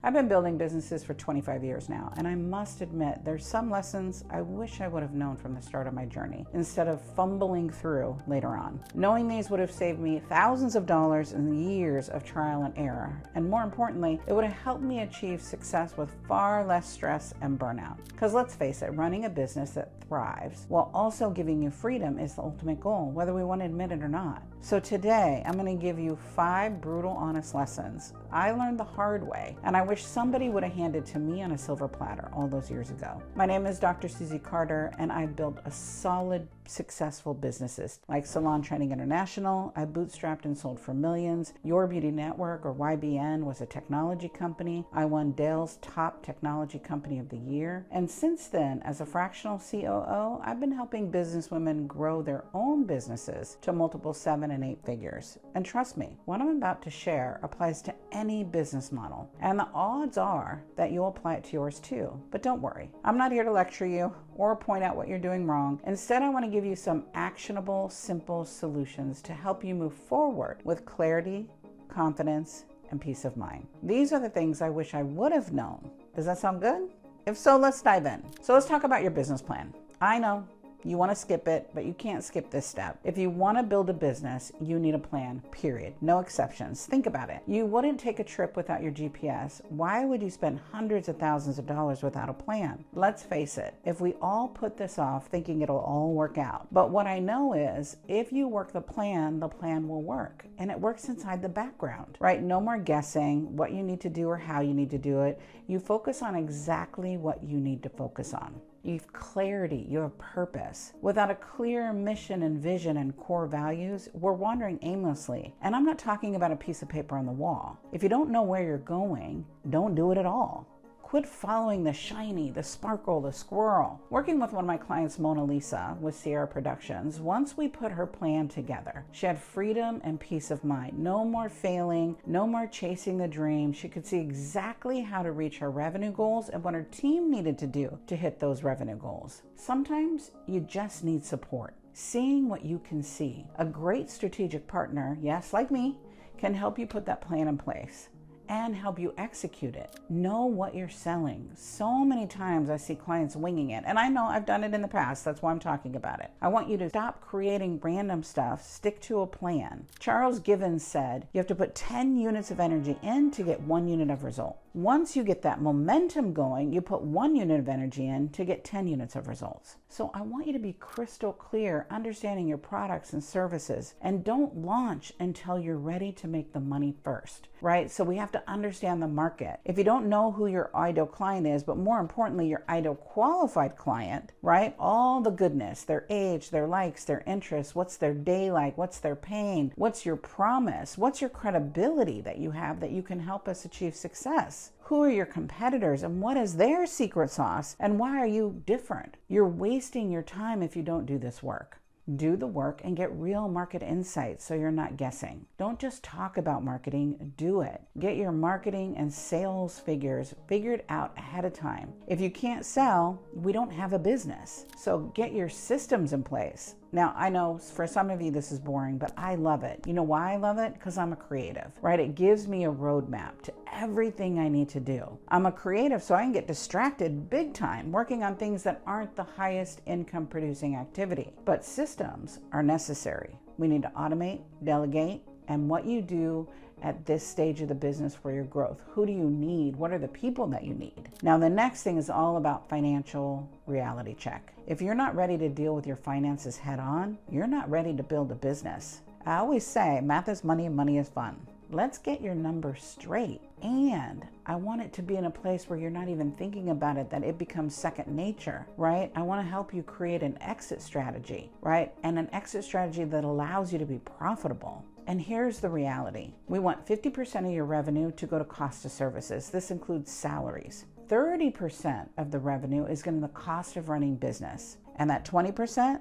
I've been building businesses for 25 years now, and I must admit there's some lessons I wish I would have known from the start of my journey instead of fumbling through later on. Knowing these would have saved me thousands of dollars and years of trial and error, and more importantly, it would have helped me achieve success with far less stress and burnout. Because let's face it, running a business that thrives while also giving you freedom is the ultimate goal, whether we want to admit it or not. So today, I'm going to give you 5 brutal, honest lessons I learned the hard way, and I wish somebody would have handed to me on a silver platter all those years ago. My name is Dr. Susie Carter, and I've built a solid, successful businesses like Salon Training International. I bootstrapped and sold for millions. Your Beauty Network, or YBN, was a technology company. I won Dale's Top Technology Company of the Year. And since then, as a fractional COO, I've been helping businesswomen grow their own businesses to multiple 7 and 8 figures. And trust me, what I'm about to share applies to any business model. And the odds are that you'll apply it to yours too. But don't worry, I'm not here to lecture you or point out what you're doing wrong. Instead, I want to give you some actionable, simple solutions to help you move forward with clarity, confidence, and peace of mind. These are the things I wish I would have known. Does that sound good? If so, let's dive in. So let's talk about your business plan. I know you want to skip it, but you can't skip this step. If you want to build a business, you need a plan, period. No exceptions. Think about it. You wouldn't take a trip without your GPS. Why would you spend hundreds of thousands of dollars without a plan? Let's face it, if we all put this off thinking it'll all work out. But what I know is if you work the plan will work. And it works inside the background, right? No more guessing what you need to do or how you need to do it. You focus on exactly what you need to focus on. You have clarity, you have purpose. Without a clear mission and vision and core values, we're wandering aimlessly. And I'm not talking about a piece of paper on the wall. If you don't know where you're going, don't do it at all. Quit following the shiny, the sparkle, the squirrel. Working with one of my clients, Mona Lisa, with Sierra Productions, once we put her plan together, she had freedom and peace of mind. No more failing, no more chasing the dream. She could see exactly how to reach her revenue goals and what her team needed to do to hit those revenue goals. Sometimes you just need support. Seeing what you can see. A great strategic partner, yes, like me, can help you put that plan in place and help you execute it. Know what you're selling. So many times I see clients winging it, and I know I've done it in the past, that's why I'm talking about it. I want you to stop creating random stuff, stick to a plan. Charles Givens said, you have to put 10 units of energy in to get 1 unit of result. Once you get that momentum going, you put 1 unit of energy in to get 10 units of results. So I want you to be crystal clear, understanding your products and services, and don't launch until you're ready to make the money first, right? So we have to understand the market. If you don't know who your ideal client is, but more importantly, your ideal qualified client, right? All the goodness, their age, their likes, their interests, what's their day like, what's their pain, what's your promise, what's your credibility that you have that you can help us achieve success? Who are your competitors and what is their secret sauce and why are you different? You're wasting your time if you don't do this work. Do the work and get real market insights so you're not guessing. Don't just talk about marketing, do it. Get your marketing and sales figures figured out ahead of time. If you can't sell, we don't have a business. So get your systems in place. Now, I know for some of you this is boring, but I love it. You know why I love it? Because I'm a creative, right? It gives me a roadmap to everything I need to do. I'm a creative, so I can get distracted big time working on things that aren't the highest income producing activity. But systems are necessary. We need to automate, delegate, and what you do at this stage of the business for your growth. Who do you need? What are the people that you need? Now, the next thing is all about financial reality check. If you're not ready to deal with your finances head on, you're not ready to build a business. I always say math is money and money is fun. Let's get your numbers straight. And I want it to be in a place where you're not even thinking about it, that it becomes second nature, right? I want to help you create an exit strategy, right? And an exit strategy that allows you to be profitable. And here's the reality. We want 50% of your revenue to go to cost of services. This includes salaries. 30% of the revenue is going to the cost of running business. And that 20%,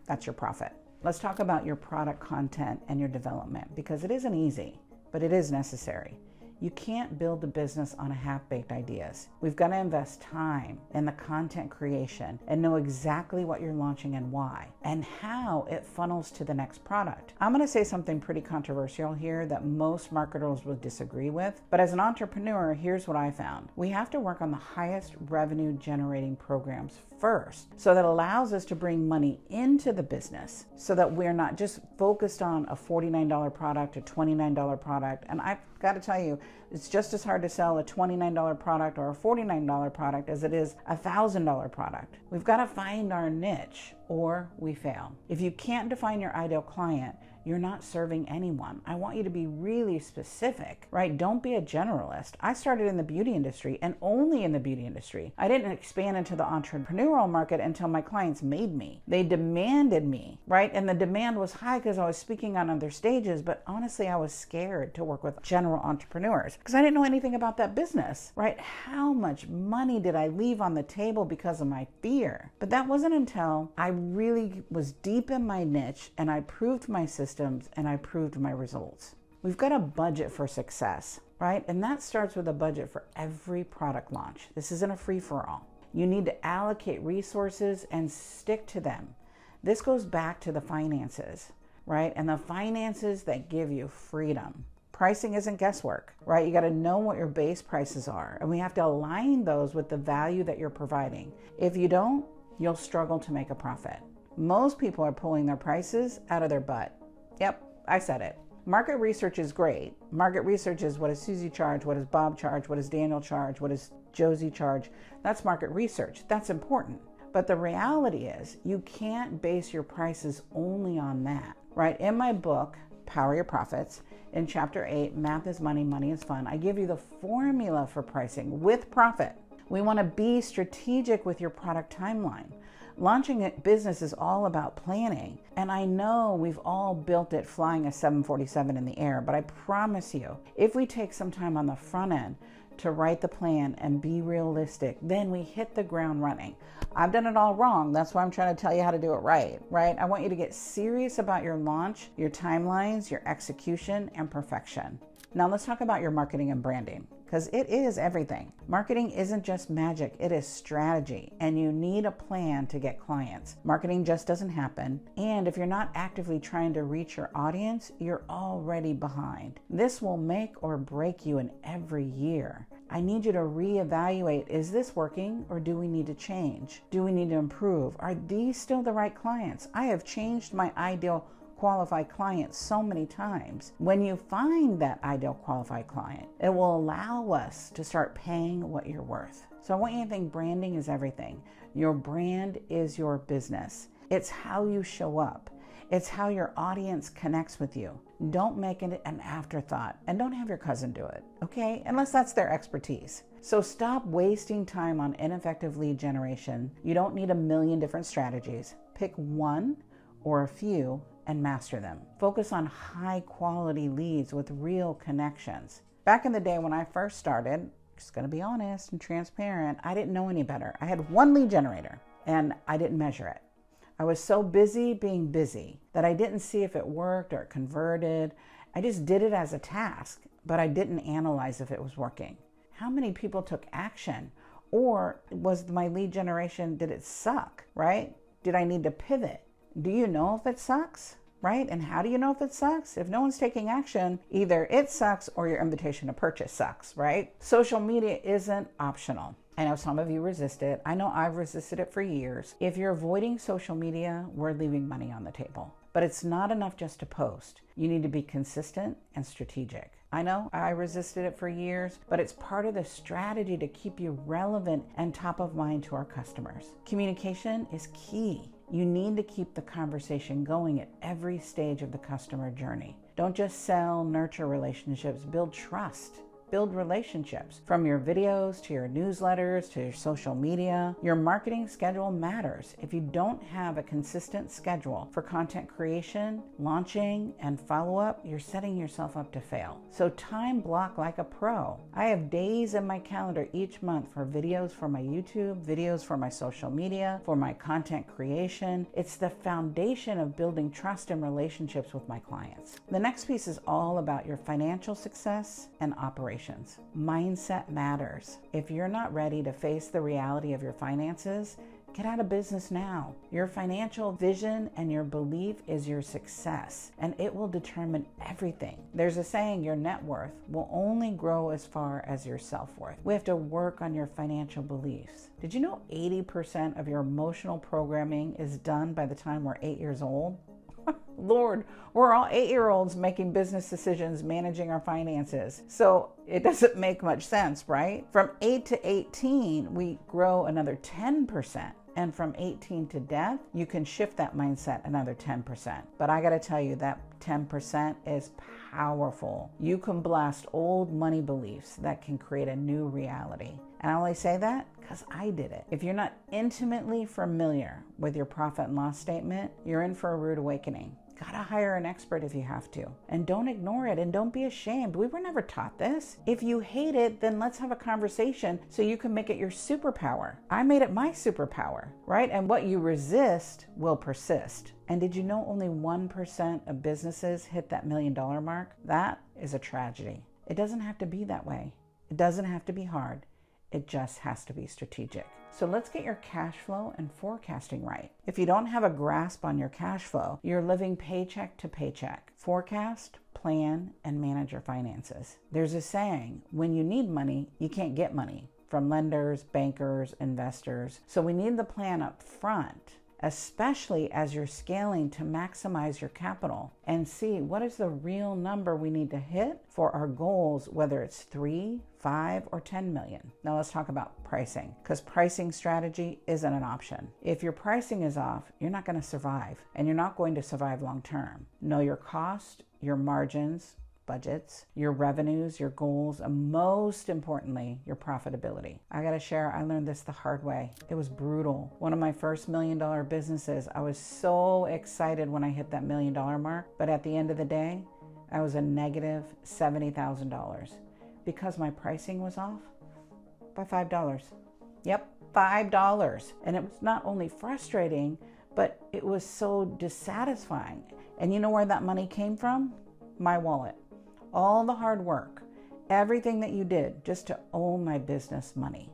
that's your profit. Let's talk about your product content and your development, because it isn't easy, but it is necessary. You can't build a business on a half-baked ideas. We've got to invest time in the content creation and know exactly what you're launching and why, and how it funnels to the next product. I'm going to say something pretty controversial here that most marketers will disagree with, but as an entrepreneur, here's what I found. We have to work on the highest revenue generating programs first, so that allows us to bring money into the business, so that we're not just focused on a $49 product, a $29 product. And I've got to tell you, it's just as hard to sell a $29 product or a $49 product as it is a $1,000 product. We've got to find our niche or we fail. If you can't define your ideal client, you're not serving anyone. I want you to be really specific, right? Don't be a generalist. I started in the beauty industry and only in the beauty industry. I didn't expand into the entrepreneurial market until my clients made me. They demanded me, right? And the demand was high because I was speaking on other stages, but honestly, I was scared to work with general entrepreneurs because I didn't know anything about that business, right? How much money did I leave on the table because of my fear? But that wasn't until I really was deep in my niche and I proved my systems and I proved my results. We've got a budget for success, right? And that starts with a budget for every product launch. This isn't a free-for-all. You need to allocate resources and stick to them. This goes back to the finances, right? And the finances that give you freedom. Pricing isn't guesswork, right? You got to know what your base prices are, and we have to align those with the value that you're providing. If you don't, you'll struggle to make a profit. Most people are pulling their prices out of their butt. Yep, I said it. Market research is great. Market research is, what does Susie charge? What does Bob charge? What does Daniel charge? What does Josie charge? That's market research. That's important. But the reality is you can't base your prices only on that, right? In my book, Power Your Profits, in chapter 8, Math is Money, Money is Fun, I give you the formula for pricing with profit. We want to be strategic with your product timeline. Launching a business is all about planning. And I know we've all built it flying a 747 in the air, but I promise you, if we take some time on the front end to write the plan and be realistic, then we hit the ground running. I've done it all wrong. That's why I'm trying to tell you how to do it right? I want you to get serious about your launch, your timelines, your execution, and perfection. Now let's talk about your marketing and branding, because it is everything. Marketing isn't just magic, it is strategy, and you need a plan to get clients. Marketing just doesn't happen, and if you're not actively trying to reach your audience, you're already behind. This will make or break you in every year. I need you to reevaluate, is this working or do we need to change? Do we need to improve? Are these still the right clients? I have changed my ideal qualified client so many times. When you find that ideal qualified client, it will allow us to start paying what you're worth. So I want you to think branding is everything. Your brand is your business. It's how you show up. It's how your audience connects with you. Don't make it an afterthought, and don't have your cousin do it, okay? Unless that's their expertise. So stop wasting time on ineffective lead generation. You don't need a million different strategies. Pick one or a few and master them. Focus on high quality leads with real connections. Back in the day when I first started, just gonna be honest and transparent, I didn't know any better. I had one lead generator and I didn't measure it. I was so busy being busy that I didn't see if it worked or it converted. I just did it as a task, but I didn't analyze if it was working. How many people took action? Or was my lead generation, did it suck, right? Did I need to pivot? Do you know if it sucks, right? And how do you know if it sucks? If no one's taking action, either it sucks or your invitation to purchase sucks, right? Social media isn't optional. I know some of you resist it. I know I've resisted it for years. If you're avoiding social media, we're leaving money on the table. But it's not enough just to post. You need to be consistent and strategic. I know I resisted it for years, but it's part of the strategy to keep you relevant and top of mind to our customers. Communication is key. You need to keep the conversation going at every stage of the customer journey. Don't just sell, nurture relationships, build trust. Build relationships. From your videos to your newsletters to your social media, your marketing schedule matters. If you don't have a consistent schedule for content creation, launching, and follow-up, you're setting yourself up to fail. So time block like a pro. I have days in my calendar each month for videos for my YouTube, videos for my social media, for my content creation. It's the foundation of building trust and relationships with my clients. The next piece is all about your financial success and operations. situations. Mindset matters. If you're not ready to face the reality of your finances, get out of business now. Your financial vision and your belief is your success, and it will determine everything. There's a saying, your net worth will only grow as far as your self-worth. We have to work on your financial beliefs. Did you know 80% of your emotional programming is done by the time we're 8 years old? Lord, we're all 8-year-olds making business decisions, managing our finances. So it doesn't make much sense, right? From 8 to 18, we grow another 10%. And from 18 to death, you can shift that mindset another 10%. But I gotta tell you, that 10% is powerful. You can blast old money beliefs that can create a new reality. And I only say that because I did it. If you're not intimately familiar with your profit and loss statement, you're in for a rude awakening. Gotta hire an expert if you have to. And don't ignore it, and don't be ashamed. We were never taught this. If you hate it, then let's have a conversation so you can make it your superpower. I made it my superpower, right? And what you resist will persist. And did you know only 1% of businesses hit that $1 million mark? That is a tragedy. It doesn't have to be that way. It doesn't have to be hard. It just has to be strategic. So let's get your cash flow and forecasting right. If you don't have a grasp on your cash flow, you're living paycheck to paycheck. Forecast, plan, and manage your finances. There's a saying, when you need money, you can't get money from lenders, bankers, investors. So we need the plan up front, especially as you're scaling to maximize your capital and see what is the real number we need to hit for our goals, whether it's 3, 5, or 10 million. Now let's talk about pricing, because pricing strategy isn't an option. If your pricing is off, you're not going to survive, and you're not going to survive long term. Know your cost, your margins, budgets, your revenues, your goals, and most importantly, your profitability. I gotta share, I learned this the hard way. It was brutal. One of my first $1 million businesses, I was so excited when I hit that $1 million mark, but at the end of the day, I was a negative $70,000 because my pricing was off by $5. Yep, $5. And it was not only frustrating, but it was so dissatisfying. And you know where that money came from? My wallet. All the hard work, everything that you did just to own my business money.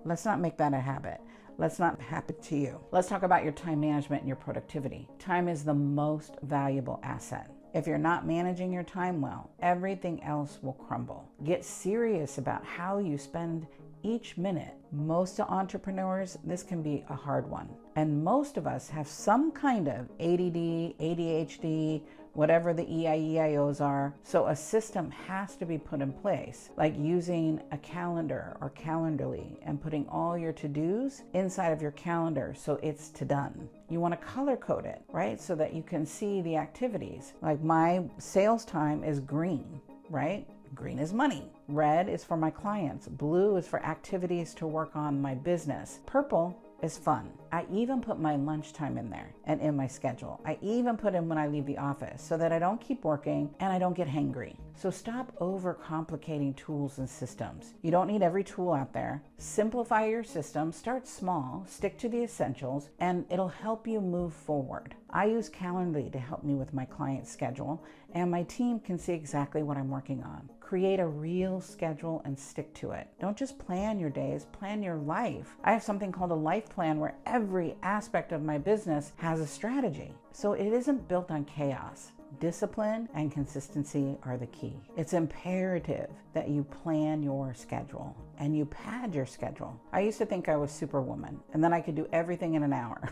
Let's not make that a habit. Let's not happen to you. Let's talk about your time management and your productivity. Time is the most valuable asset. If you're not managing your time well, everything else will crumble. Get serious about how you spend each minute. Most entrepreneurs, this can be a hard one. And most of us have some kind of ADD, ADHD, whatever the EIEIOs are. So a system has to be put in place, like using a calendar or Calendarly and putting all your to-dos inside of your calendar so it's to done. You want to color code it, right? So that you can see the activities. Like my sales time is green, right? Green is money. Red is for my clients. Blue is for activities to work on my business. Purple is fun. I even put my lunchtime in there and in my schedule. I even put in when I leave the office so that I don't keep working and I don't get hangry. So stop overcomplicating tools and systems. You don't need every tool out there. Simplify your system, start small, stick to the essentials, and it'll help you move forward. I use Calendarly to help me with my client schedule, and my team can see exactly what I'm working on. Create a real schedule and stick to it. Don't just plan your days, plan your life. I have something called a life plan where every aspect of my business has a strategy. So it isn't built on chaos. Discipline and consistency are the key. It's imperative that you plan your schedule and you pad your schedule. I used to think I was Superwoman and then I could do everything in an hour.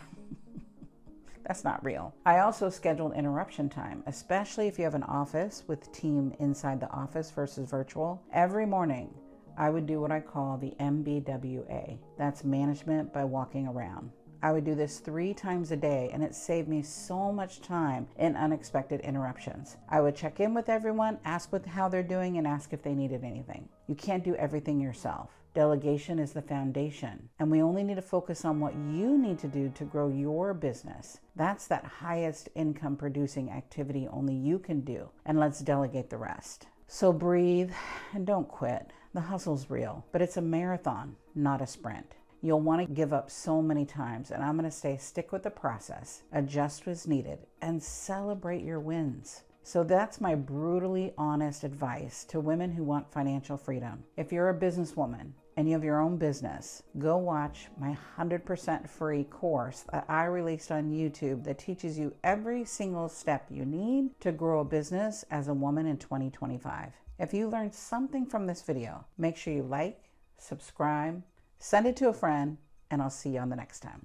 That's not real. I also scheduled interruption time, especially if you have an office with team inside the office versus virtual. Every morning, I would do what I call the MBWA. That's management by walking around. I would do this 3 times a day, and it saved me so much time in unexpected interruptions. I would check in with everyone, ask how they're doing, and ask if they needed anything. You can't do everything yourself. Delegation is the foundation, and we only need to focus on what you need to do to grow your business. That's that highest income producing activity only you can do, and let's delegate the rest. So breathe and don't quit. The hustle's real, but it's a marathon, not a sprint. You'll want to give up so many times, and I'm going to say stick with the process, adjust as needed, and celebrate your wins. So that's my brutally honest advice to women who want financial freedom. If you're a businesswoman and you have your own business, go watch my 100% free course that I released on YouTube that teaches you every single step you need to grow a business as a woman in 2025. If you learned something from this video, make sure you like, subscribe, send it to a friend, and I'll see you on the next time.